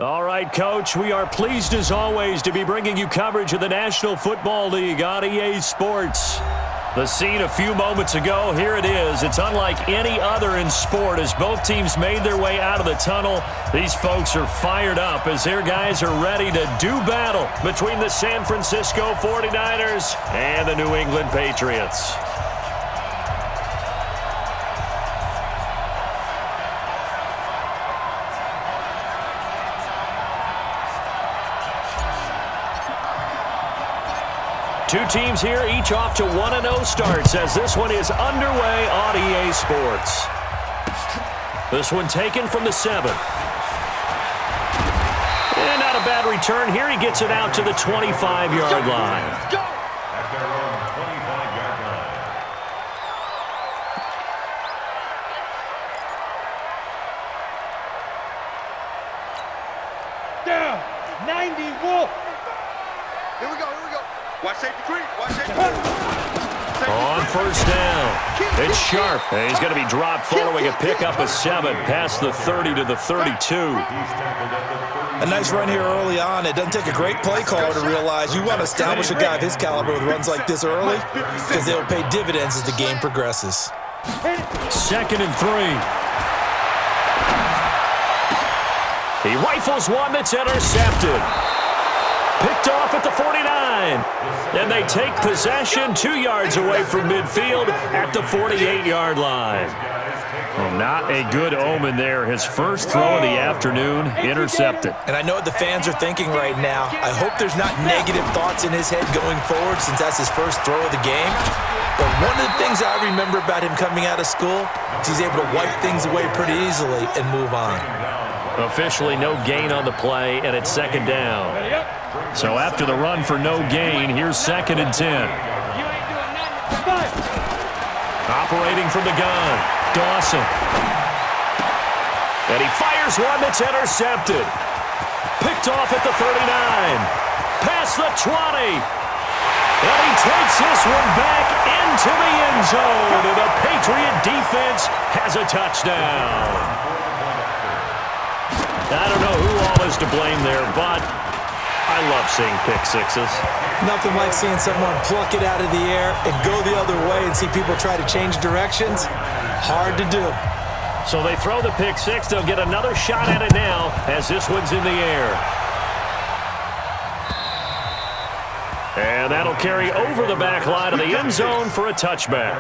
All right, Coach, we are pleased as always to be bringing you coverage of the National Football League on EA Sports. The scene a few moments ago, here it is. It's unlike any other in sport as both teams made their way out of the tunnel. These folks are fired up as their guys are ready to do battle between the San Francisco 49ers and the New England Patriots. Two teams here, each off to 1-0 starts as this one is underway on EA Sports. This one taken from the 7. And not a bad return here. He gets it out to the 25-yard line. At their own 25-yard line. Down, 90 Wolf. Here we go. Watch safety creep. Watch safety creep. On first down, it's Sharp. And he's going to be dropped following a pickup of 7 past the 30 to the 32. A nice run here early on. It doesn't take a great play caller to realize you want to establish a guy of his caliber with runs like this early because they'll pay dividends as the game progresses. 2nd and 3. He rifles one that's intercepted. Picked off at the 49. And they take possession 2 yards away from midfield at the 48-yard line. Well, not a good omen there. His first throw of the afternoon intercepted. And I know what the fans are thinking right now. I hope there's not negative thoughts in his head going forward since that's his first throw of the game. But one of the things I remember about him coming out of school is he's able to wipe things away pretty easily and move on. Officially no gain on the play, and it's 2nd down. So after the run for no gain, here's 2nd and 10. Operating from the gun, Dawson. And he fires one that's intercepted. Picked off at the 39. Past the 20. And he takes this one back into the end zone. And the Patriot defense has a touchdown. I don't know who all is to blame there, but I love seeing pick sixes. Nothing like seeing someone pluck it out of the air and go the other way and see people try to change directions. Hard to do. So they throw the pick six. They'll get another shot at it now as this one's in the air. And that'll carry over the back line of the end zone for a touchback.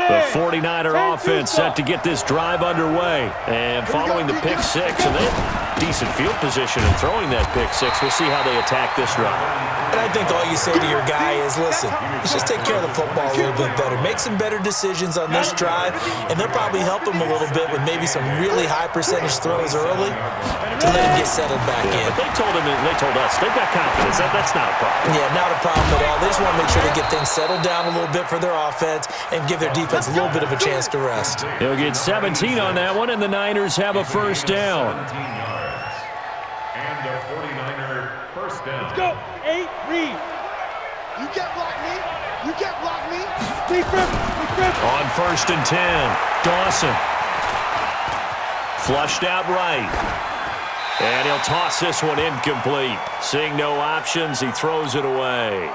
The 49er offense set to get this drive underway. And following the pick six, and they have decent field position in throwing that pick six. We'll see how they attack this drive. And I think all you say to your guy is, listen, let's just take care of the football a little bit better. Make some better decisions on this drive, and they'll probably help him a little bit with maybe some really high percentage throws early to let him get settled back in. But they told us they've got confidence. That's not a problem. Yeah, not a problem at all. They just want to make sure they get things settled down a little bit for their offense and give their defense a little bit of a chance to rest. He'll get 17 on that one, and the Niners have a first down. 17 yards. And a 49er first down. Let's go. 8, read. You can't block me. You can't block me. On 1st and 10, Dawson. Flushed out right. And he'll toss this one incomplete. Seeing no options, he throws it away.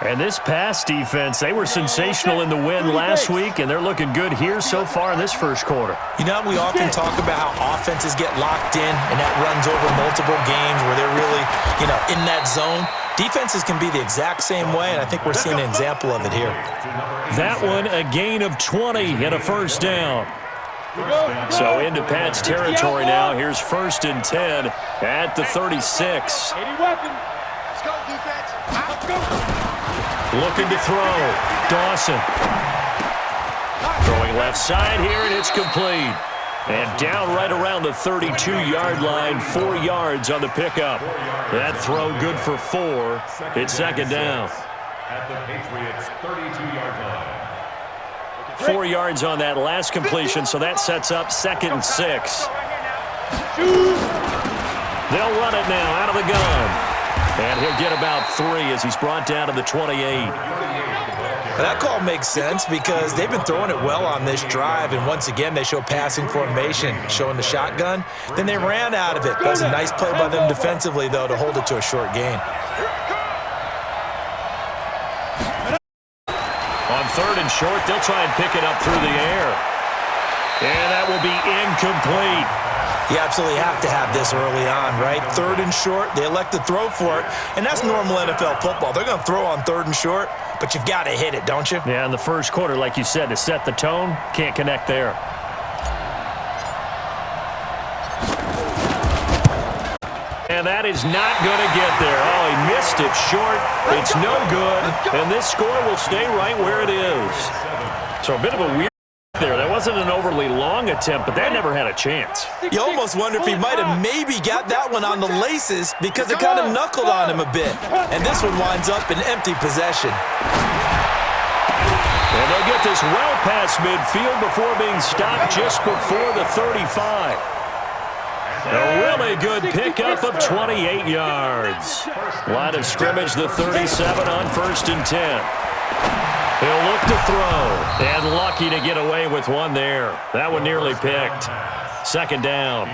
And this pass defense, they were sensational in the win last week, and they're looking good here so far in this first quarter. You know, we often talk about how offenses get locked in, and that runs over multiple games where they're really, in that zone. Defenses can be the exact same way, and I think we're seeing an example of it here. That one, a gain of 20 and a first down. So into Pat's territory now. Here's 1st and 10 at the 36. 80 weapon. Let's go, defense. Let's go. Looking to throw. Dawson. Throwing left side here, and it's complete. And down right around the 32-yard line, 4 yards on the pickup. That throw good for 4. It's 2nd down. At the Patriots' 32-yard line. 4 yards on that last completion, so that sets up 2nd and 6. They'll run it now out of the gun. And he'll get about 3 as he's brought down to the 28. But that call makes sense because they've been throwing it well on this drive, and once again, they show passing formation, showing the shotgun. Then they ran out of it. That was a nice play by them defensively, though, to hold it to a short gain. On 3rd and short, they'll try and pick it up through the air. And that will be incomplete. You absolutely have to have this early on, right? 3rd and short, they elect to throw for it, and that's normal NFL football. They're going to throw on 3rd and short, but you've got to hit it, don't you? Yeah, in the first quarter, like you said, to set the tone, can't connect there. And that is not going to get there. Oh, he missed it short. It's no good, and this score will stay right where it is. So a bit of a weird there. That wasn't an overly long attempt, but that never had a chance. You almost wonder if he might have maybe got that one on the laces because it kind of knuckled on him a bit. And this one winds up in empty possession. And they'll get this well past midfield before being stopped just before the 35. A really good pickup of 28 yards. Line of scrimmage, the 37 on 1st and 10. He'll look to throw, and lucky to get away with one there. That one nearly picked. 2nd down.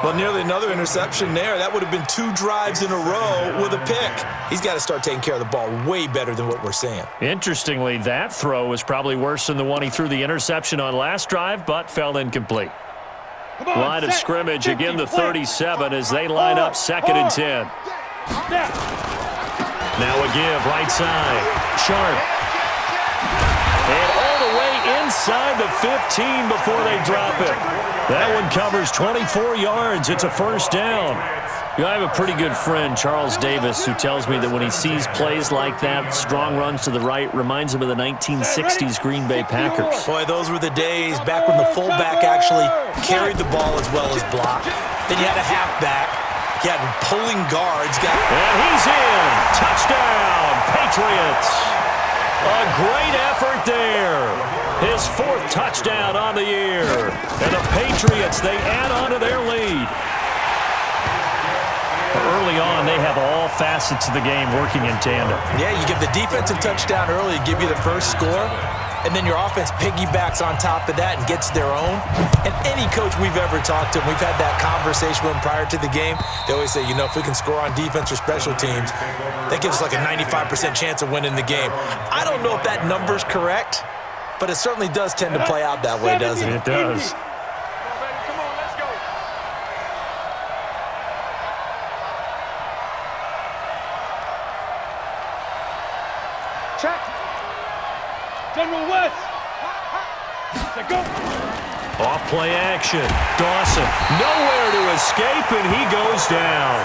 Well, nearly another interception there. That would have been 2 drives in a row with a pick. He's got to start taking care of the ball way better than what we're seeing. Interestingly, that throw was probably worse than the one he threw the interception on last drive, but fell incomplete. Line of scrimmage, again the 37 as they line up 2nd and 10. Now a give, right side. Sharp. And all the way inside the 15 before they drop it. That one covers 24 yards. It's a 1st down. I have a pretty good friend, Charles Davis, who tells me that when he sees plays like that, strong runs to the right, reminds him of the 1960s Green Bay Packers. Boy, those were the days back when the fullback actually carried the ball as well as blocked. Then you had a halfback. You had pulling guards. And he's in. Touchdown, Patriots. A great effort there. His 4th touchdown on the year. And the Patriots, they add on to their lead. Early on, they have all facets of the game working in tandem. Yeah, you get the defensive touchdown early to give you the first score, and then your offense piggybacks on top of that and gets their own. And any coach we've ever talked to, and we've had that conversation with them prior to the game, they always say, you know, if we can score on defense or special teams, that gives us like a 95% chance of winning the game. I don't know if that number's correct, but it certainly does tend to play out that way, doesn't it? It does. Check. General West. Go. Off play action. Dawson nowhere to escape, and he goes down.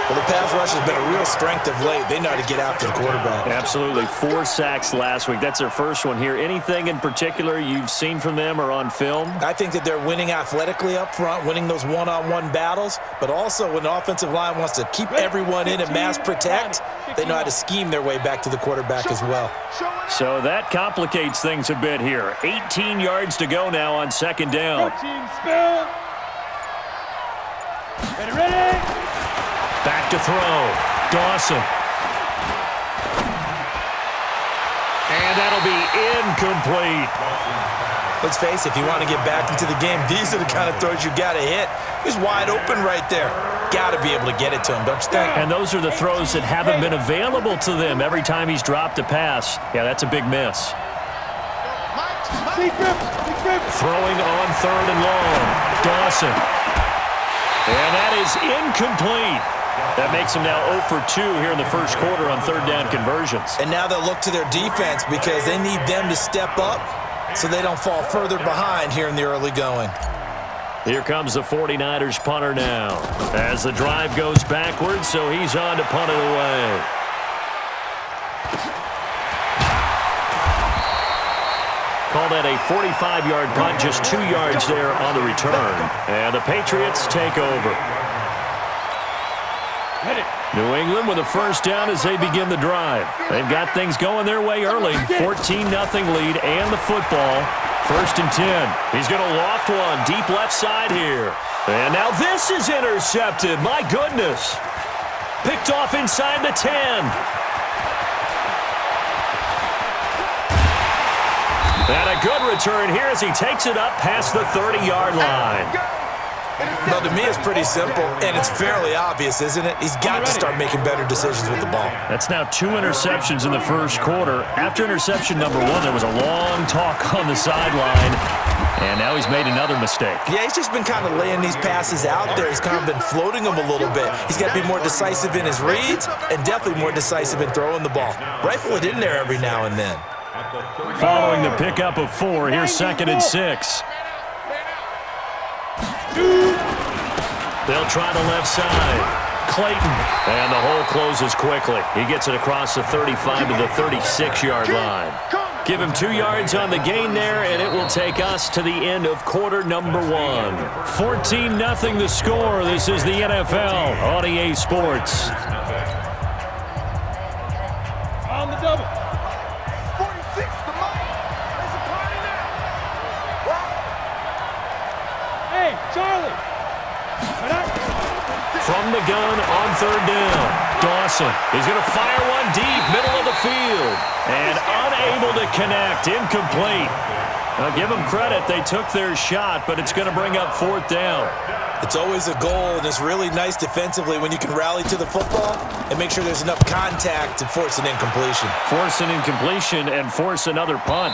Well, the pass rush has been a real strength of late. They know how to get after the quarterback. Absolutely. 4 sacks last week. That's their first one here. Anything in particular you've seen from them or on film? I think that they're winning athletically up front, winning those one-on-one battles, but also when the offensive line wants to keep everyone in and mass protect, they know how to scheme their way back to the quarterback as well. So that complicates things a bit here. 18 yards to go now on 2nd down. Spill. Ready? Back to throw. Dawson. And that'll be incomplete. Let's face it, if you want to get back into the game, these are the kind of throws you got to hit. He's wide open right there. Got to be able to get it to him, don't you think? And those are the throws that haven't been available to them every time he's dropped a pass. Yeah, that's a big miss. Throwing on 3rd and long. Dawson. And that is incomplete. That makes them now 0 for 2 here in the first quarter on 3rd down conversions. And now they'll look to their defense because they need them to step up so they don't fall further behind here in the early going. Here comes the 49ers punter now as the drive goes backwards, so he's on to punt it away. Call that a 45-yard punt, just 2 yards there on the return. And the Patriots take over. New England with a 1st down as they begin the drive. They've got things going their way early. 14-0 lead and the football. 1st and 10. He's going to loft one deep left side here. And now this is intercepted. My goodness. Picked off inside the 10. And a good return here as he takes it up past the 30-yard line. Well, to me, it's pretty simple, and it's fairly obvious, isn't it? He's got to start making better decisions with the ball. That's now 2 interceptions in the first quarter. After interception number 1, there was a long talk on the sideline, and now he's made another mistake. Yeah, he's just been kind of laying these passes out there. He's kind of been floating them a little bit. He's got to be more decisive in his reads and definitely more decisive in throwing the ball. Rifle it in there every now and then. Following the pickup of 4, here's 2nd and 6. They'll try the left side. Clayton. And the hole closes quickly. He gets it across the 35 to the 36-yard line. Give him 2 yards on the gain there, and it will take us to the end of quarter number 1. 14-0 the score. This is the NFL on EA Sports. On the double. 46, the money. There's a party now. Hey, Charlie. From the gun on 3rd down. Dawson is going to fire one deep, middle of the field. And unable to connect, incomplete. Now give them credit, they took their shot, but it's going to bring up 4th down. It's always a goal, and it's really nice defensively when you can rally to the football and make sure there's enough contact to force an incompletion. Force an incompletion and force another punt.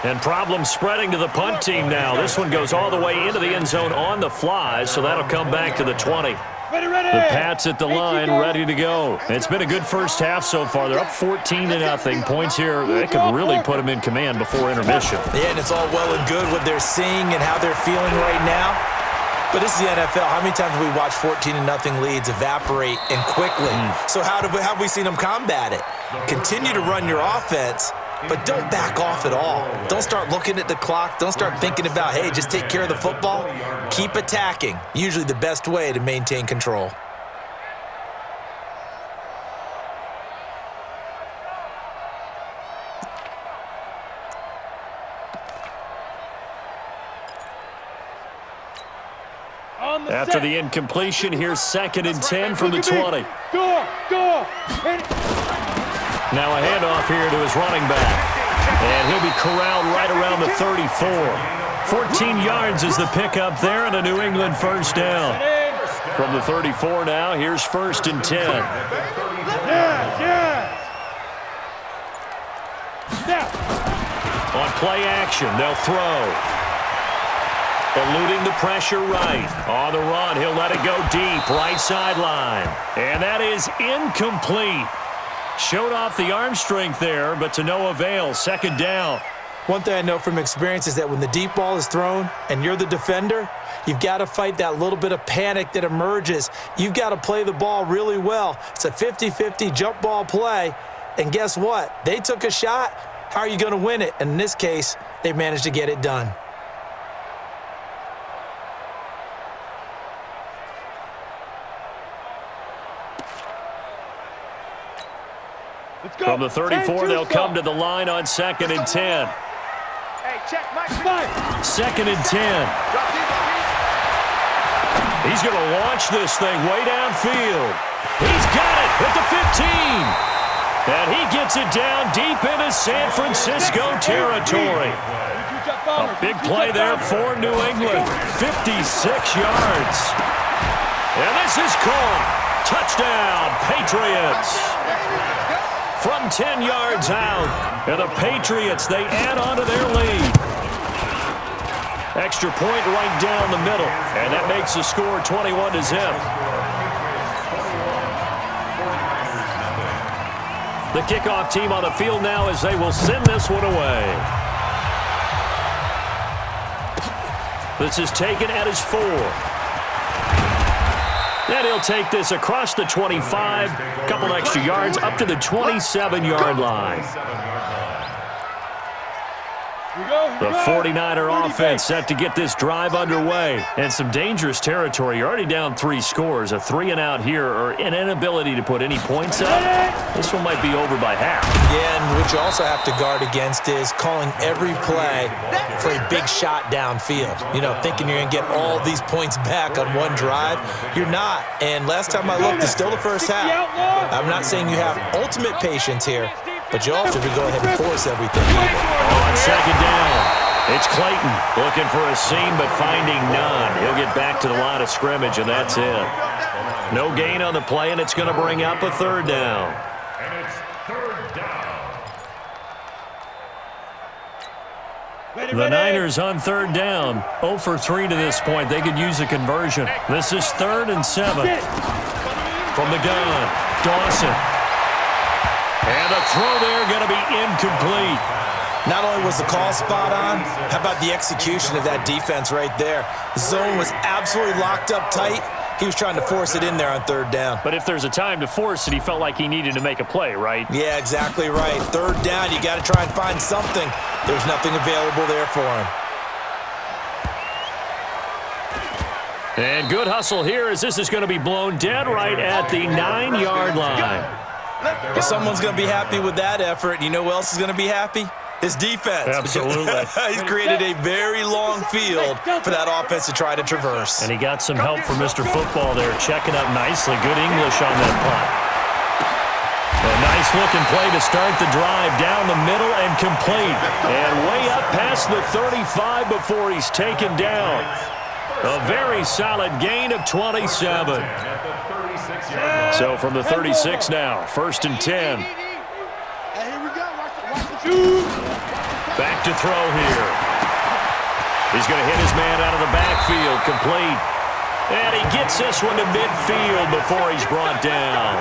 And problems spreading to the punt team now. This one goes all the way into the end zone on the fly, so that'll come back to the 20. Ready. The Pats at the line, ready to go. It's been a good first half so far. They're up 14-0. Points here, they could really put them in command before intermission. Yeah, and it's all well and good what they're seeing and how they're feeling right now. But this is the NFL. How many times have we watched 14-0 leads evaporate and quickly? So how have we seen them combat it? Continue to run your offense, but don't back off at all. Don't start looking at the clock. Don't start thinking about, hey, just take care of the football. Keep attacking. Usually the best way to maintain control. After the incompletion, here's 2nd and 10 from the 20. Go. Now a handoff here to his running back. And he'll be corralled right around the 34. 14 yards is the pickup there and a New England first down. From the 34 now, here's 1st and 10. On play action, they'll throw. Eluding the pressure right. On the run, he'll let it go deep, right sideline. And that is incomplete. Showed off the arm strength there, but to no avail. 2nd down. One thing I know from experience is that when the deep ball is thrown and you're the defender, you've got to fight that little bit of panic that emerges. You've got to play the ball really well. It's a 50-50 jump ball play. And guess what? They took a shot. How are you going to win it? And in this case, they managed to get it done. From the 34, they'll come to the line on 2nd and 10. Hey, check, Mike. 2nd and 10. He's going to launch this thing way downfield. He's got it at the 15. And he gets it down deep into San Francisco territory. A big play there for New England. 56 yards. And this is caught. Touchdown, Patriots. From 10 yards out, and the Patriots, they add on to their lead. Extra point right down the middle, and that makes the score 21-0. The kickoff team on the field now as they will send this one away. This is taken at his 4. And he'll take this across the 25, a couple extra yards, up to the 27-yard line. The 49er offense set to get this drive underway. And some dangerous territory. You're already down 3 scores. A 3-and-out here, or an inability to put any points up. This one might be over by half. Yeah, and what you also have to guard against is calling every play for a big shot downfield. You know, thinking you're going to get all these points back on one drive. You're not. And last time I looked, it's still the first half. I'm not saying you have ultimate patience here, but you also have to go ahead and force everything either. On second down, it's Clayton looking for a seam but finding none. He'll get back to the line of scrimmage, and that's it. No gain on the play, and it's going to bring up a third down. And it's third down. The Niners on third down, 0 for 3 to this point. They could use a conversion. This is 3rd and 7. From the gun, Dawson. And the throw there going to be incomplete. Not only was the call spot on, how about the execution of that defense right there? The zone was absolutely locked up tight. He was trying to force it in there on third down. But if there's a time to force it, he felt like he needed to make a play, right? Yeah, exactly right. Third down, you got to try and find something. There's nothing available there for him. And good hustle here as this is going to be blown dead right at the 9-yard line. If someone's going to be happy with that effort, you know who else is going to be happy? His defense. Absolutely. He's created a very long field for that offense to try to traverse. And he got some help from Mr. Football there, checking up nicely. Good English on that punt. A nice-looking play to start the drive down the middle and complete. And way up past the 35 before he's taken down. A very solid gain of 27. So from the 36 now, 1st and 10. Back to throw here. He's going to hit his man out of the backfield, complete. And he gets this one to midfield before he's brought down.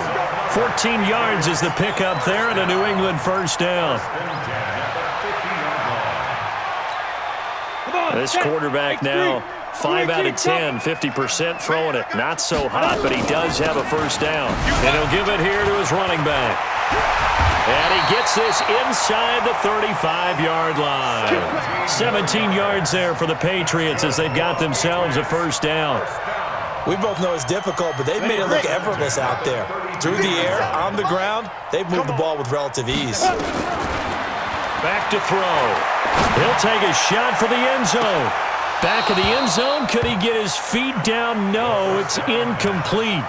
14 yards is the pickup there and a New England first down. This quarterback now, 5 out of 10, 50% throwing it. Not so hot, but he does have a first down. And he'll give it here to his running back. And he gets this inside the 35-yard line. 17 yards there for the Patriots as they've got themselves a first down. We both know it's difficult, but they've made it look effortless out there. Through the air, on the ground, they've moved the ball with relative ease. Back to throw. He'll take a shot for the end zone. Back of the end zone. Could he get his feet down? No, it's incomplete.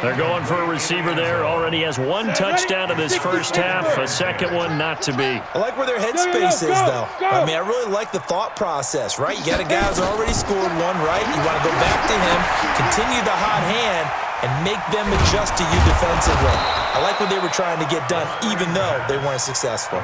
They're going for a receiver there. Already has 1 touchdown in this first half. A second one not to be. I like where their headspace is, though. I mean, I really like the thought process, right? You got a guy who's already scored one, right? You want to go back to him, continue the hot hand, and make them adjust to you defensively. I like what they were trying to get done, even though they weren't successful.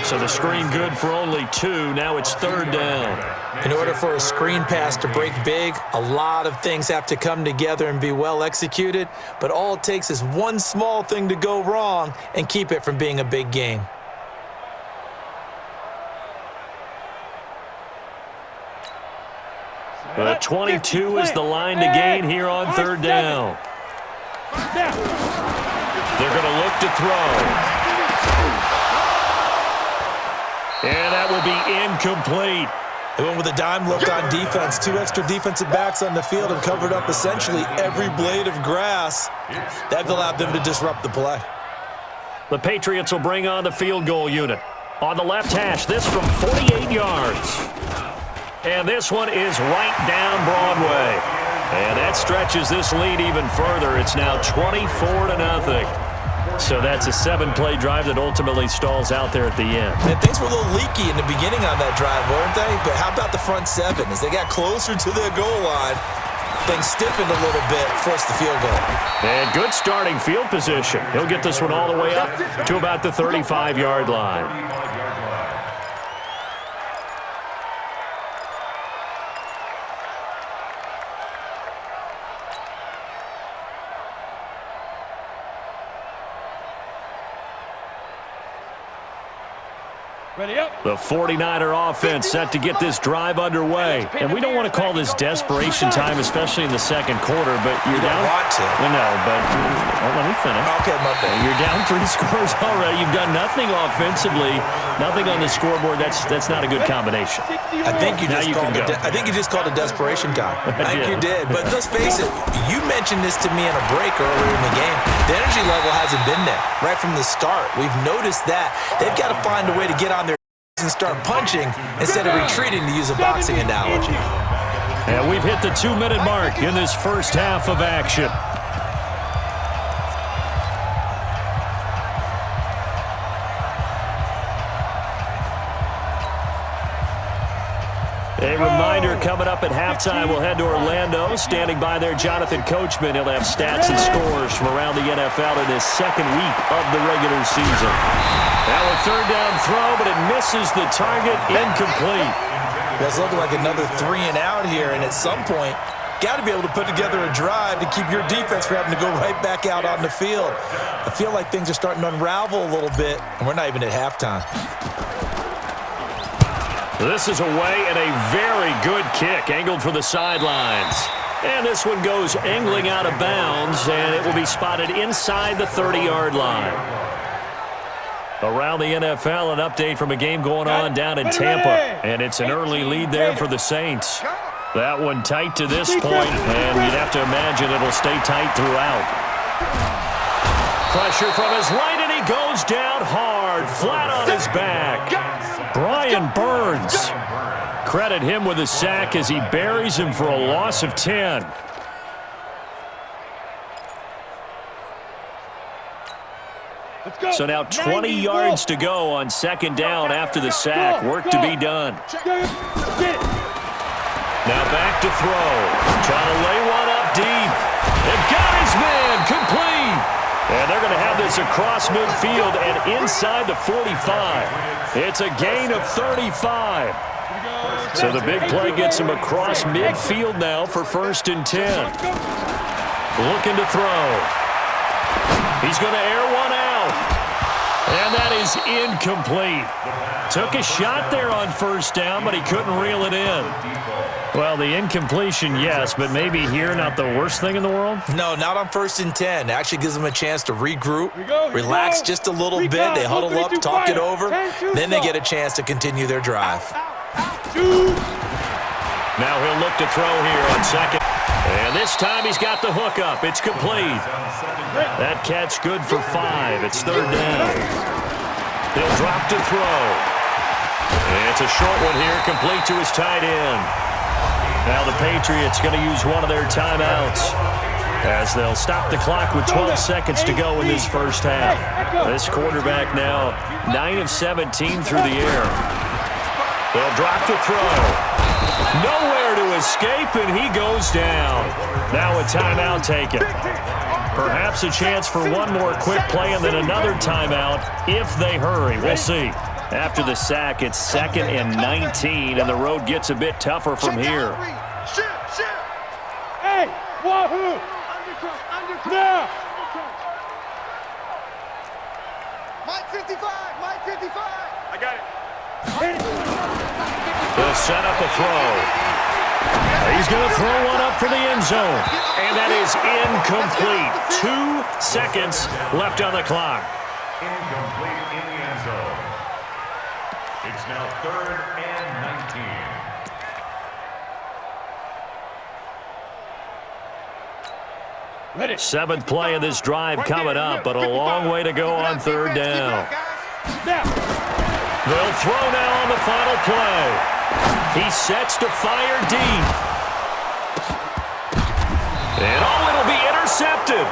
So the screen good for only 2. Now it's 3rd down. In order for a screen pass to break big, a lot of things have to come together and be well executed, but all it takes is one small thing to go wrong and keep it from being a big gain. The 22 is the line to gain here on 3rd down. They're going to look to throw. And that will be incomplete. They went with a dime look on defense. 2 extra defensive backs on the field and covered up essentially every blade of grass. That allowed them to disrupt the play. The Patriots will bring on the field goal unit. On the left hash, this from 48 yards. And this one is right down Broadway. And that stretches this lead even further. It's now 24-0. So that's a 7-play drive that ultimately stalls out there at the end. And things were a little leaky in the beginning on that drive, weren't they? But how about the front 7? As they got closer to their goal line, things stiffened a little bit, forced the field goal. And good starting field position. He'll get this one all the way up to about the 35-yard line. Ready up. The 49er offense set to get this drive underway. And we don't want to call this desperation time, especially in the second quarter, but you're down. You don't want to. Well, no, but let me finish. Okay, my bad. You're down 3 scores already. You've done nothing offensively, nothing on the scoreboard. That's not a good combination. I think you just called it desperation time. I think you did. But let's face it, you mentioned this to me in a break earlier in the game. The energy level hasn't been there right from the start. We've noticed that. They've got to find a way to get on their and start punching instead of retreating, to use a boxing analogy. And we've hit the 2-minute mark in this first half of action. A reminder coming up at halftime, we'll head to Orlando. Standing by there, Jonathan Coachman. He'll have stats and scores from around the NFL in his second week of the regular season. Now a third down throw, but it misses the target, incomplete. That's looking like another 3 and out here, and at some point, got to be able to put together a drive to keep your defense from having to go right back out on the field. I feel like things are starting to unravel a little bit, and we're not even at halftime. This is away and a very good kick, angled for the sidelines. And this one goes angling out of bounds, and it will be spotted inside the 30-yard line. Around the NFL, an update from a game going on down in Tampa. And it's an early lead there for the Saints. That one tight to this point, and you'd have to imagine it'll stay tight throughout. Pressure from his right, and he goes down hard, flat on his back. Brian Burns. Credit him with a sack as he buries him for a loss of 10. So now 20 yards to go on second down after the sack. Work to be done. Now back to throw. Trying to lay one up deep. And got his man complete. And they're going to have this across midfield and inside the 45. It's a gain of 35. So the big play gets him across midfield now for 1st and 10. Looking to throw. He's going to air one out. And that is incomplete. Took a shot there on 1st down, but he couldn't reel it in. Well, the incompletion, yes, but maybe here not the worst thing in the world? No, not on 1st and 10. Actually gives them a chance to regroup, relax just a little bit. They huddle up, talk it over. Then they get a chance to continue their drive. Now he'll look to throw here on second. And this time he's got the hook up. It's complete. That catch good for 5. It's 3rd down. He'll drop to throw. And it's a short one here, complete to his tight end. Now the Patriots going to use one of their timeouts as they'll stop the clock with 12 seconds to go in this first half. This quarterback now 9 of 17 through the air. They'll drop to throw. Nowhere to escape, and he goes down. Now a timeout taken. Perhaps a chance for one more quick play and then another timeout if they hurry. We'll see. After the sack, it's 2nd and 19, and the road gets a bit tougher from here. Hey, wahoo! Now! Mike 55, Mike 55. I got it. They'll set up a throw. He's going to throw one up for the end zone, and that is incomplete. 2 seconds left on the clock. Incomplete in the end zone. It's now 3rd and 19. Ready. 7th play of this drive coming up, but a long way to go on 3rd down. They'll throw now on the final play. He sets to fire deep. And it'll be intercepted.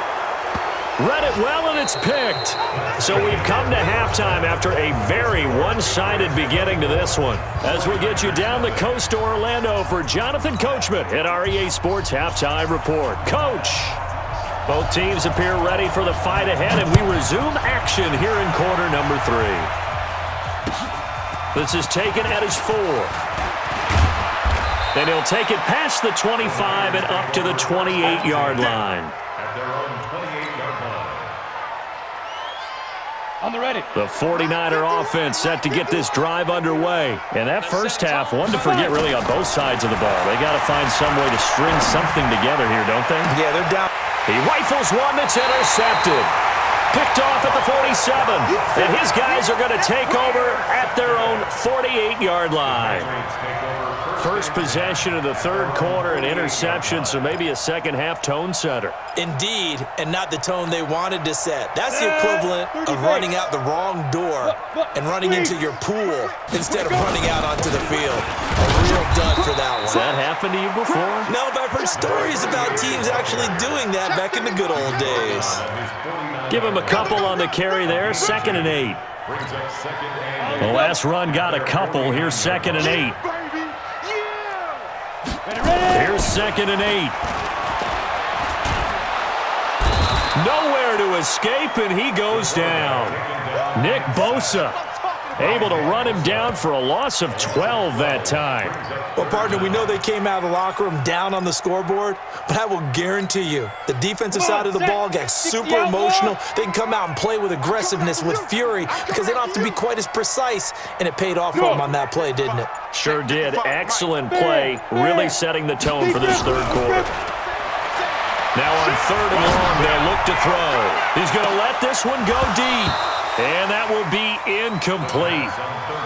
Read it well, and it's picked. So we've come to halftime after a very one-sided beginning to this one. As we get you down the coast to Orlando for Jonathan Coachman at our EA Sports Halftime Report. Coach, both teams appear ready for the fight ahead, and we resume action here in quarter number 3. This is taken at his 4. Then he'll take it past the 25 and up to the 28-yard line. At their own 28-yard line. On the ready. The 49er offense set to get this drive underway. And that first half, one to forget really on both sides of the ball. They got to find some way to string something together here, don't they? Yeah, they're down. He rifles one that's intercepted. Picked off at the 47. And his guys are going to take over at their own 48-yard line. First possession of the third quarter, an interception, so maybe a second-half tone setter. Indeed, and not the tone they wanted to set. That's the equivalent of running out the wrong door and running into your pool instead of running out onto the field. A real dud for that one. Has that happened to you before? No, but I've heard stories about teams actually doing that back in the good old days. Give him a couple on the carry there, 2nd and 8. The last run got a couple. Here's 2nd and 8. 2nd and 8. Nowhere to escape, and he goes down. Nick Bosa able to run him down for a loss of 12 that time. Well, partner, we know they came out of the locker room down on the scoreboard, but I will guarantee you the defensive side of the ball got super emotional. They can come out and play with aggressiveness, with fury, because they don't have to be quite as precise, and it paid off for them on that play, didn't it? Sure did. Excellent play, really setting the tone for this third quarter. Now on 3rd and long, they'll look to throw. He's going to let this one go deep. And that will be incomplete.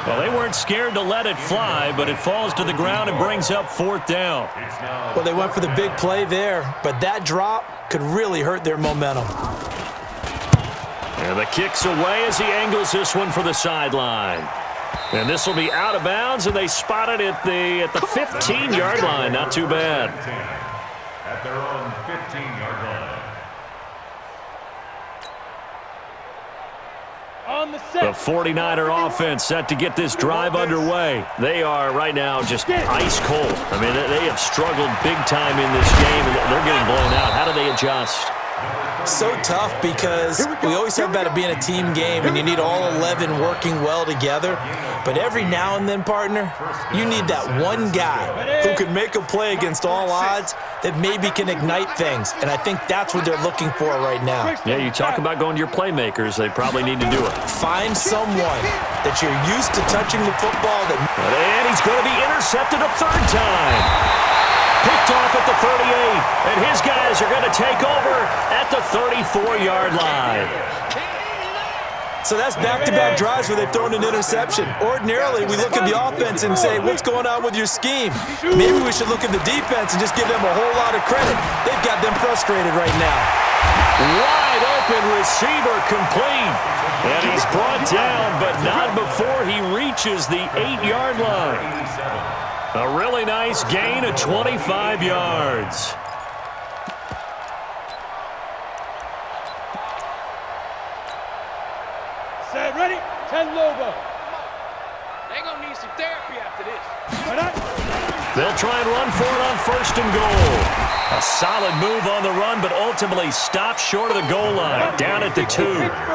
Well, they weren't scared to let it fly, but it falls to the ground and brings up 4th down. Well, they went for the big play there, but that drop could really hurt their momentum. And the kick's away as he angles this one for the sideline. And this will be out of bounds, and they spot it at the 15-yard line. Not too bad. At their own 15-yard line. The 49er offense set to get this drive underway. They are right now just ice cold. I mean, they have struggled big time in this game, and they're getting blown out. How do they adjust? So tough because we always talk about it being a team game and you need all 11 working well together. But every now and then, partner, you need that one guy who can make a play against all odds that maybe can ignite things. And I think that's what they're looking for right now. Yeah, you talk about going to your playmakers. They probably need to do it. Find someone that you're used to touching the football. And he's going to be intercepted a 3rd time. Picked off at the 38, and his guys are going to take over at the 34-yard line. So that's back-to-back drives where they've thrown an interception. Ordinarily, we look at the offense and say, what's going on with your scheme? Maybe we should look at the defense and just give them a whole lot of credit. They've got them frustrated right now. Wide open receiver complete. And he's brought down, but not before he reaches the 8-yard line. A really nice gain of 25 yards. Set, ready? 10 Lobo. They're going to need some therapy after this. They'll try and run for it on 1st and goal. A solid move on the run, but ultimately stopped short of the goal line. Down at the 2.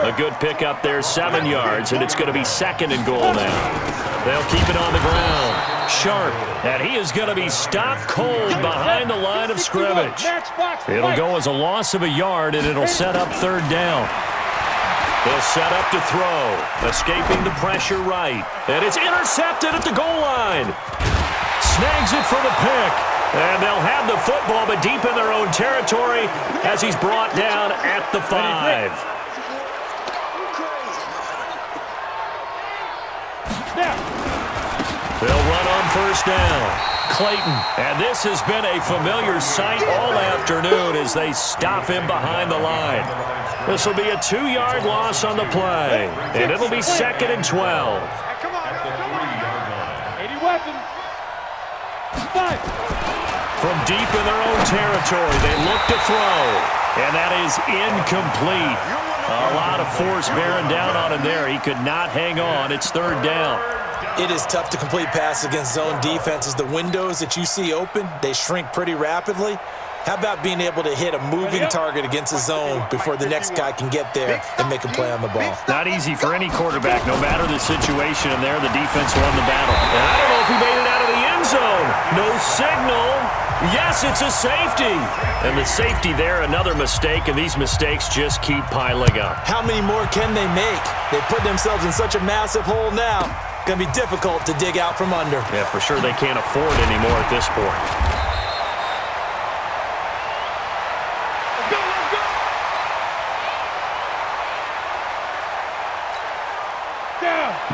A good pickup there, 7 yards, and it's going to be 2nd and goal now. They'll keep it on the ground. Sharp, and he is going to be stopped cold behind the line of scrimmage. It'll go as a loss of a yard, and it'll set up 3rd down. They'll set up to throw, escaping the pressure right. And it's intercepted at the goal line. Snags it for the pick. And they'll have the football, but deep in their own territory as he's brought down at the 5. They'll run on 1st down. Clayton, and this has been a familiar sight all afternoon as they stop him behind the line. This will be a 2-yard loss on the play, and it'll be 2nd and 12. Come on, 80 weapons. 5. From deep in their own territory, they look to throw, and that is incomplete. A lot of force bearing down on him there. He could not hang on. It's 3rd down. It is tough to complete passes against zone defenses. The windows that you see open, they shrink pretty rapidly. How about being able to hit a moving target against a zone before the next guy can get there and make a play on the ball? Not easy for any quarterback, no matter the situation, and there the defense won the battle. And I don't know if he made it out of the end zone. No signal. Yes, it's a safety. And the safety there, another mistake, and these mistakes just keep piling up. How many more can they make? They put themselves in such a massive hole now. Going to be difficult to dig out from under. Yeah, for sure they can't afford anymore at this point.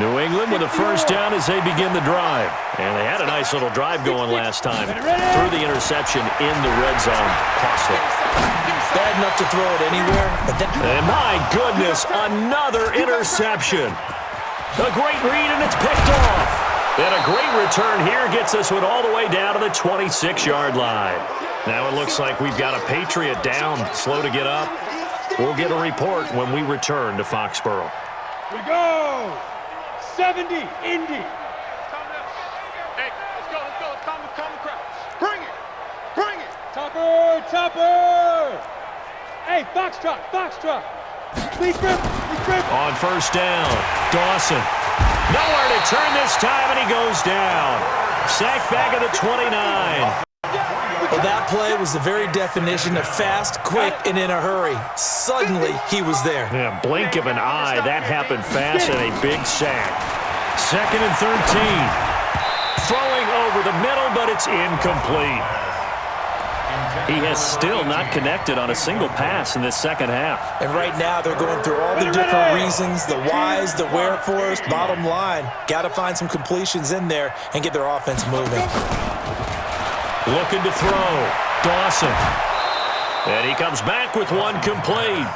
New England with a 1st down as they begin the drive. And they had a nice little drive going last time. Threw the interception in the red zone. Costly. Bad enough to throw it anywhere. And my goodness, another interception. A great read, and it's picked off. And a great return here gets this one all the way down to the 26-yard line. Now it looks like we've got a Patriot down, slow to get up. We'll get a report when we return to Foxborough. We go. 70, Indy. Hey, let's go. Calm the crowd. Bring it. Topper! Hey, foxtrot, foxtrot! Lead grip, lead grip! On first down, Dawson. Nowhere to turn this time, and he goes down. Sacked back at the 29. Well, that play was the very definition of fast, quick, and in a hurry. Suddenly, he was there. Yeah, blink of an eye, that happened fast, and a big sack. 2nd and 13. Throwing over the middle, but it's incomplete. He has still not connected on a single pass in this second half. And right now, they're going through all the different reasons, the whys, the wherefores. Bottom line, got to find some completions in there and get their offense moving. Looking to throw. Dawson. And he comes back with one complete.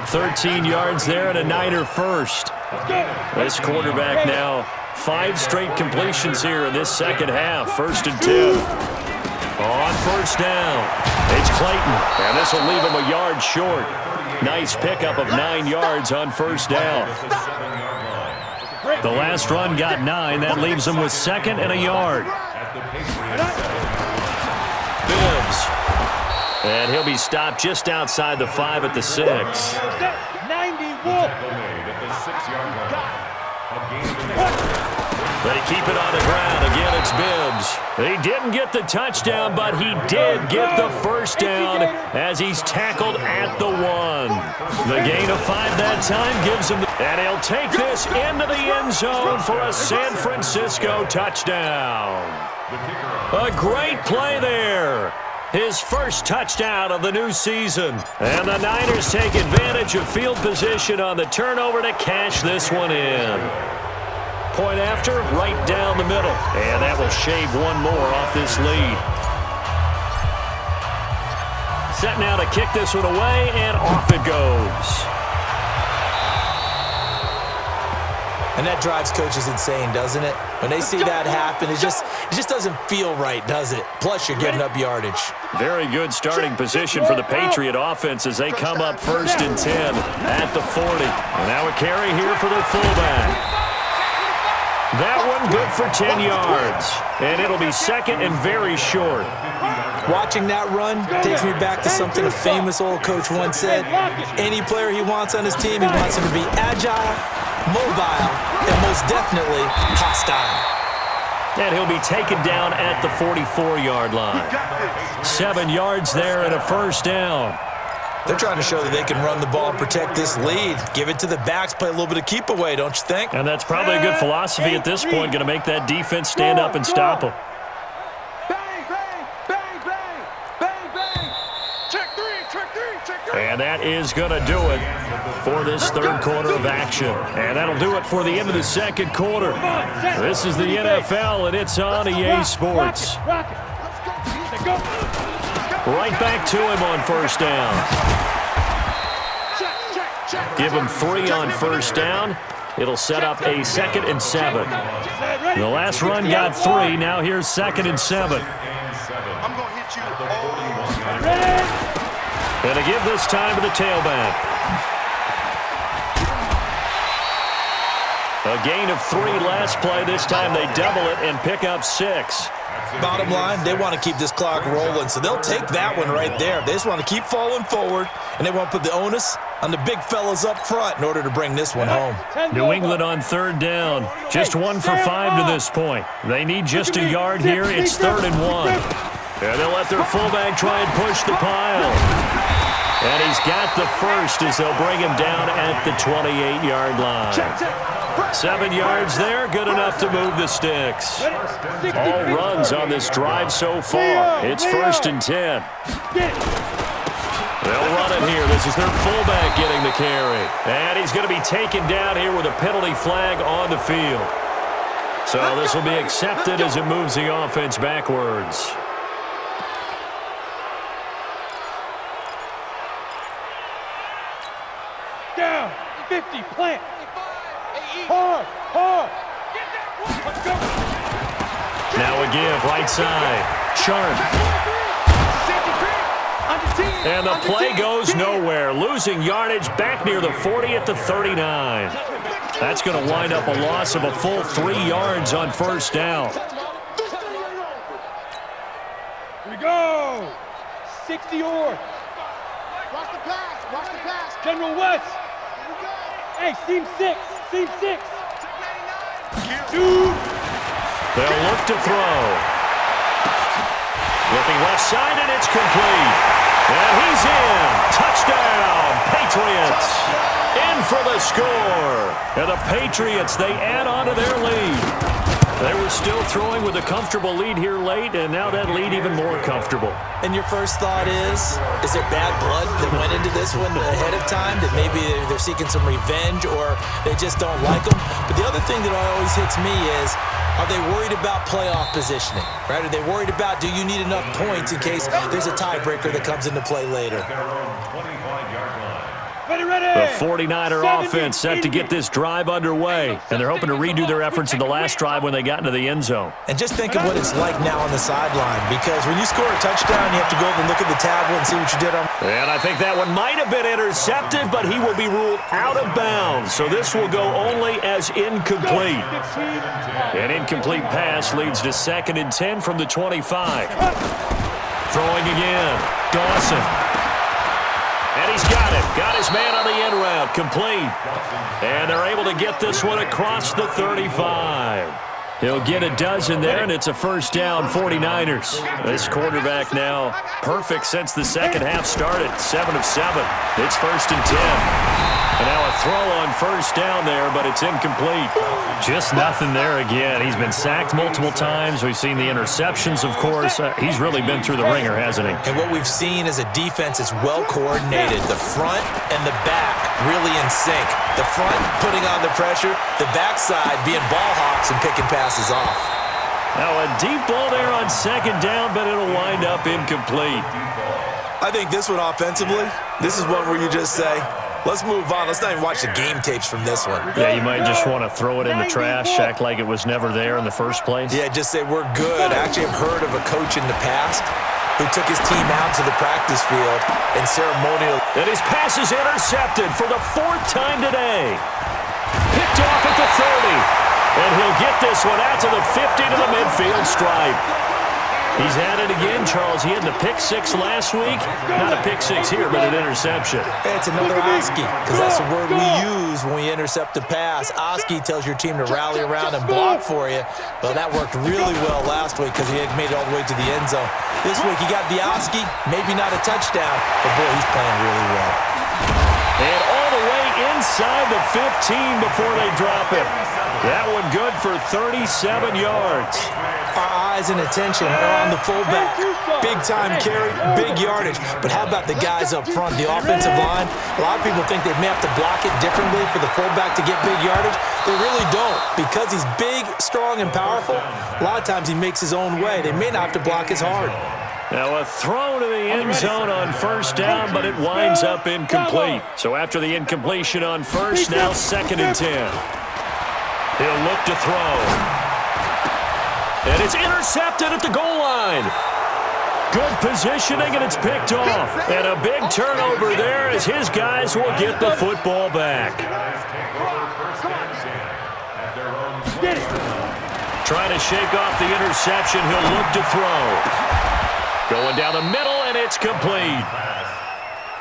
13 yards there and a Niner first. This quarterback now 5 straight completions here in this second half. 1st and 10. On first down, it's Clayton, and this will leave him a yard short. Nice pickup of 9 yards on first down. The last run got 9. That leaves him with 2nd and a yard. Bibbs. And he'll be stopped just outside the 5 at the 6. 90 Wolf. They keep it on the ground. Again, it's Bibbs. He didn't get the touchdown, but he did get the first down as he's tackled at the 1. The gain of 5 that time gives him and he'll take this into the end zone for a San Francisco touchdown. A great play there. His first touchdown of the new season. And the Niners take advantage of field position on the turnover to cash this one in. Point after, right down the middle. And that will shave one more off this lead. Set now to kick this one away, and off it goes. And that drives coaches insane, doesn't it? When they see that happen, it just doesn't feel right, does it? Plus, you're giving up yardage. Very good starting position for the Patriot offense as they come up 1st and 10 at the 40. And now a carry here for their fullback. That one good for 10 yards. And it'll be 2nd and very short. Watching that run takes me back to something a famous old coach once said. Any player he wants on his team, he wants him to be agile, mobile, and most definitely hostile. And he'll be taken down at the 44-yard line. 7 yards there and a first down. They're trying to show that they can run the ball and protect this lead. Give it to the backs, play a little bit of keep away, don't you think? And that's probably a good philosophy at this point, going to make that defense stand up and stop them. Bang, bang, bang, bang, bang, bang. Check 3, check 3, check 3. And that is going to do it for this third quarter of action. And that'll do it for the end of the second quarter. This is the NFL, and it's on EA Sports. Right back to him on first down. Give him 3 on first down. It'll set up a 2nd and 7. The last run got 3. Now here's 2nd and 7. I'm going to hit you. And to give this time to the tailback. A gain of 3 last play. This time they double it and pick up 6. Bottom line, they want to keep this clock rolling, so they'll take that one right there. They just want to keep falling forward, and they want to put the onus on the big fellas up front in order to bring this one home. New England on 3rd down. Just 1 for 5 to this point. They need just a yard here. It's 3rd and 1. And they'll let their fullback try and push the pile. And he's got the first as they'll bring him down at the 28-yard line. 7 yards there, good enough to move the sticks. All runs on this drive so far. It's 1st and 10. They'll run it here. This is their fullback getting the carry. And he's going to be taken down here with a penalty flag on the field. So this will be accepted as it moves the offense backwards. Down, 50, plant. Hard, hard. Let's go. Now a give, right side. Sharp. And the play goes nowhere. Losing yardage back near the 40 at the 39. That's going to wind up a loss of a full 3 yards on first down. Here we go. 60 or. Watch the pass. Watch the pass. General West. Hey, seam 6. Seam 6. 2. They'll look to throw. Looking left side, and it's complete. And he's in. Touchdown, Patriots. In for the score. And the Patriots, they add on to their lead. They were still throwing with a comfortable lead here late, and now that lead even more comfortable. And your first thought is there bad blood that went into this one ahead of time, that maybe they're seeking some revenge or they just don't like them? But the other thing that always hits me is, are they worried about playoff positioning, right? Are they worried about, do you need enough points in case there's a tiebreaker that comes into play later? The 49er offense set to get this drive underway, and they're hoping to redo their efforts in the last drive when they got into the end zone. And just think of what it's like now on the sideline, because when you score a touchdown, you have to go over and look at the tablet and see what you did on. And I think that one might have been intercepted, but he will be ruled out of bounds. So this will go only as incomplete. An incomplete pass leads to 2nd and 10 from the 25. Throwing again. Dawson. And he's got it. Got his man on the end route. Complete. And they're able to get this one across the 35. He'll get a dozen there, and it's a first down, 49ers. This quarterback now perfect since the second half started. 7 of 7. It's 1st and 10. And now a throw on first down there, but it's incomplete. Just nothing there again. He's been sacked multiple times. We've seen the interceptions, of course. He's really been through the ringer, hasn't he? And what we've seen is a defense that's well coordinated. The front and the back really in sync. The front putting on the pressure, the backside being ball hawks and picking passes off. Now a deep ball there on 2nd down, but it'll wind up incomplete. I think this one offensively, this is one where you just say, let's move on. Let's not even watch the game tapes from this one. Yeah, you might just want to throw it in the trash, act like it was never there in the first place. Yeah, just say we're good. I actually have heard of a coach in the past who took his team out to the practice field and ceremonial. And his pass is intercepted for the 4th time today. Picked off at the 30. And he'll get this one out to the 50 to the midfield stripe. He's at it again, Charles. He had the pick 6 last week. Not a pick 6 here, but an interception. Hey, it's another Oski, because that's the word we use when we intercept a pass. Oski tells your team to rally around and block for you. Well, that worked really well last week because he had made it all the way to the end zone. This week he got the Oski, maybe not a touchdown, but boy, he's playing really well. And all the way inside the 15 before they drop it. That one good for 37 yards. Our eyes and attention are on the fullback. Big time carry, big yardage. But how about the guys up front, the offensive line? A lot of people think they may have to block it differently for the fullback to get big yardage. They really don't. Because he's big, strong, and powerful, a lot of times he makes his own way. They may not have to block as hard. Now a throw to the end zone on first down, but it winds up incomplete. So after the incompletion on first, now 2nd and 10. He'll look to throw. And it's intercepted at the goal line. Good positioning, and it's picked off. And a big turnover there as his guys will get the football back. Trying to shake off the interception. He'll look to throw. Going down the middle, and it's complete.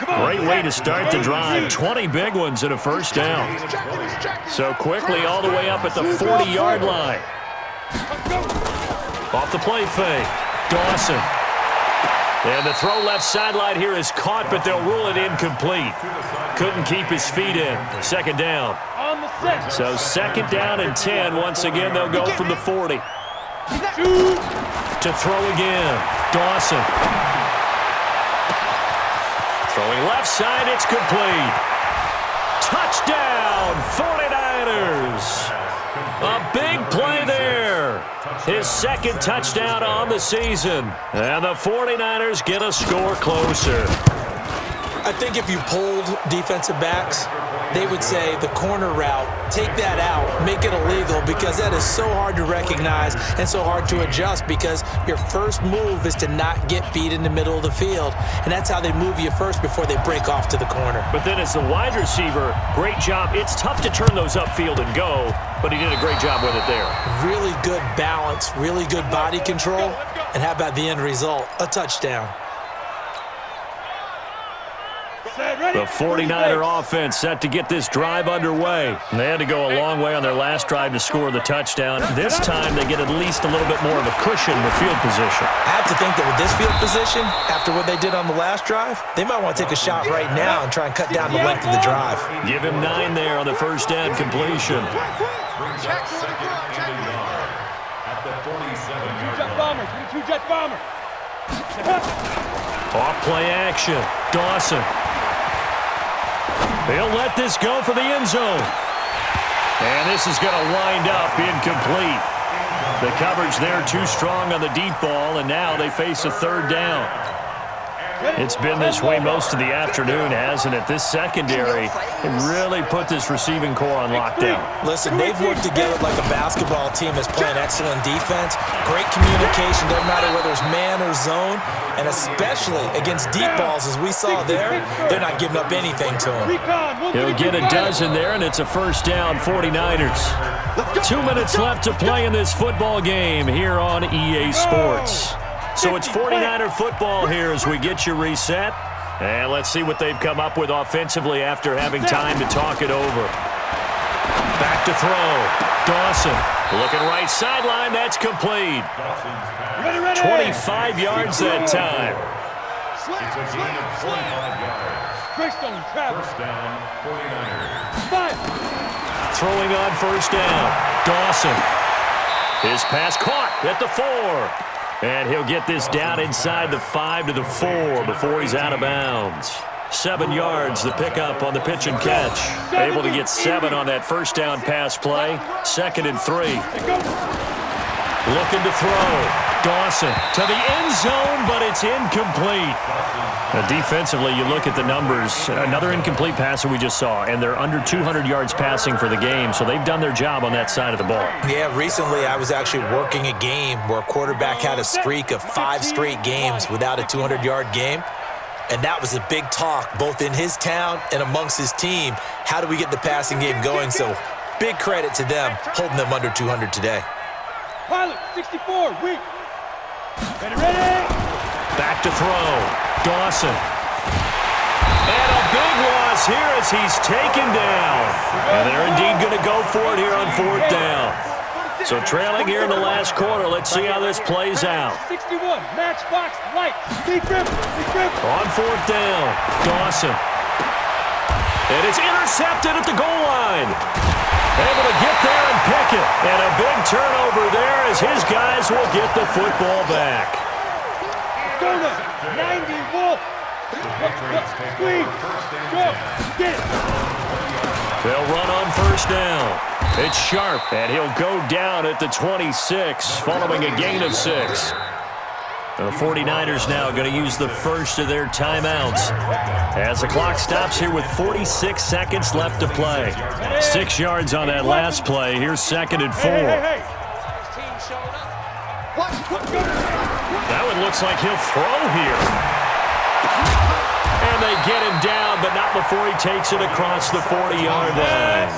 Great way to start the drive. 20 big ones and a first down. So quickly all the way up at the 40-yard line. Off the play fake. Dawson. And the throw left sideline here is caught, but they'll rule it incomplete. Couldn't keep his feet in. 2nd down. So 2nd down and 10. Once again, they'll go from the 40. To throw again. Dawson. Throwing left side, it's complete. Touchdown, 49ers. A big play there. His 2nd touchdown on the season. And the 49ers get a score closer. I think if you polled defensive backs, they would say the corner route, take that out, make it illegal, because that is so hard to recognize and so hard to adjust, because your first move is to not get beat in the middle of the field, and that's how they move you first before they break off to the corner. But then as the wide receiver, great job. It's tough to turn those upfield and go, but he did a great job with it there. Really good balance, really good body control, and how about the end result? A touchdown. The 49er offense set to get this drive underway. They had to go a long way on their last drive to score the touchdown. This time they get at least a little bit more of a cushion with field position. I have to think that with this field position, after what they did on the last drive, they might want to take a shot right now and try and cut down the length of the drive. Give him 9 there on the first down completion. Brings up second and a yard at the 47-yard Jet line. bomber. 22 jet bomber. Off play action. Dawson. He'll let this go for the end zone. And this is going to wind up incomplete. The coverage there too strong on the deep ball, and now they face a third down. It's been this way most of the afternoon, hasn't it? This secondary really put this receiving core on lockdown. Listen, they've worked together like a basketball team that's playing excellent defense. Great communication, doesn't matter whether it's man or zone, and especially against deep balls, as we saw there, they're not giving up anything to them. He'll get a dozen there, and it's a first down, 49ers. 2 minutes left to play in this football game here on EA Sports. So it's 49er football here as we get you reset. And let's see what they've come up with offensively after having time to talk it over. Back to throw. Dawson looking right sideline. That's complete. 25 yards that time. It's a gain of 25 yards. Greystone, Travis. First down, 49ers. 5. Throwing on first down. Dawson. His pass caught at the 4. And he'll get this down inside the 5 to the 4 before he's out of bounds. 7 yards, the pickup on the pitch and catch. Able to get 7 on that first down pass play. 2nd and 3. Looking to throw. Dawson to the end zone, but it's incomplete. Defensively, you look at the numbers. Another incomplete passer we just saw, and they're under 200 yards passing for the game, so they've done their job on that side of the ball. Yeah, recently I was actually working a game where a quarterback had a streak of 5 straight games without a 200-yard game. And that was a big talk, both in his town and amongst his team. How do we get the passing game going? So big credit to them, holding them under 200 today. Pilot, 64, weak. Ready? Back to throw. Dawson. And a big loss here as he's taken down. And they're indeed going to go for it here on 4th down. So trailing here in the last quarter. Let's see how this plays out. 61, matchbox, light. Deep rip. On 4th down, Dawson. And it's intercepted at the goal line. Able to get there and pick it. And a big turnover there as his guys will get the football back. Donut, 90, Wolf. Squeeze. Go. Get it. They'll run on first down. It's Sharp, and he'll go down at the 26, following a gain of 6. And the 49ers now going to use the first of their timeouts as the clock stops here with 46 seconds left to play. 6 yards on that last play. Here's 2nd and 4. Now it looks like he'll throw here. And they get him down, but not before he takes it across the 40-yard line.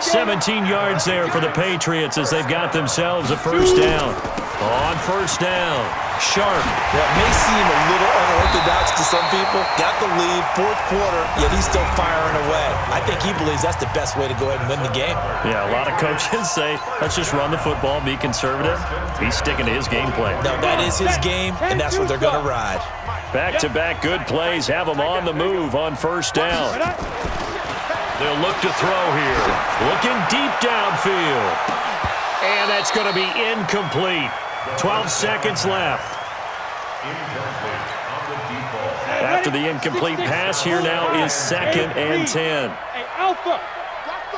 17 yards there for the Patriots as they've got themselves a first down. On first down, Sharp. That may seem a little unorthodox to some people. Got the lead, 4th quarter, yet he's still firing away. I think he believes that's the best way to go ahead and win the game. Yeah, a lot of coaches say, let's just run the football, be conservative. He's sticking to his game plan. No, that is his game, and that's what they're going to ride. Back-to-back good plays have them on the move on first down. They'll look to throw here. Looking deep downfield. And that's going to be incomplete. 12 seconds left. After the incomplete pass, here now is 2nd and 10. Hey, Alpha. Watch the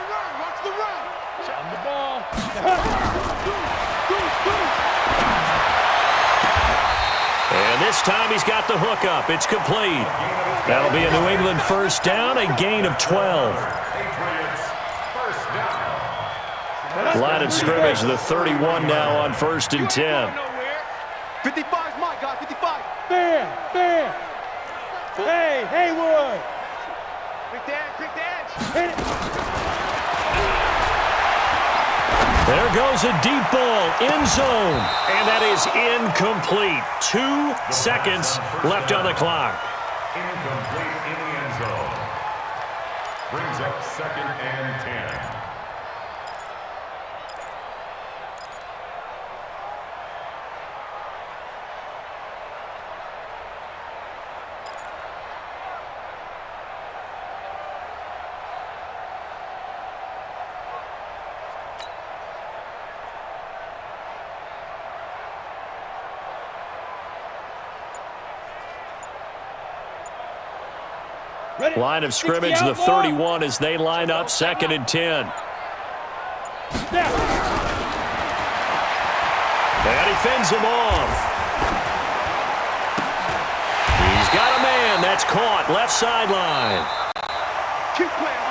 run. On the ball. And this time he's got the hook up. It's complete. That'll be a New England first down, a gain of 12. Line of scrimmage, the 31 now on 1st and 10. 55's my guy, 55. Bam. Hey, Haywood. Quick dash. Hit it. There goes a deep ball, end zone, and that is incomplete. 2 seconds left on the clock. Incomplete in the end zone. Brings up 2nd and 10. Ready? Line of scrimmage, 60 the out, ball. 31 as they line up 2nd and 10. Snap. And he fends him off. He's got a man. That's caught. Left sideline. Keep playing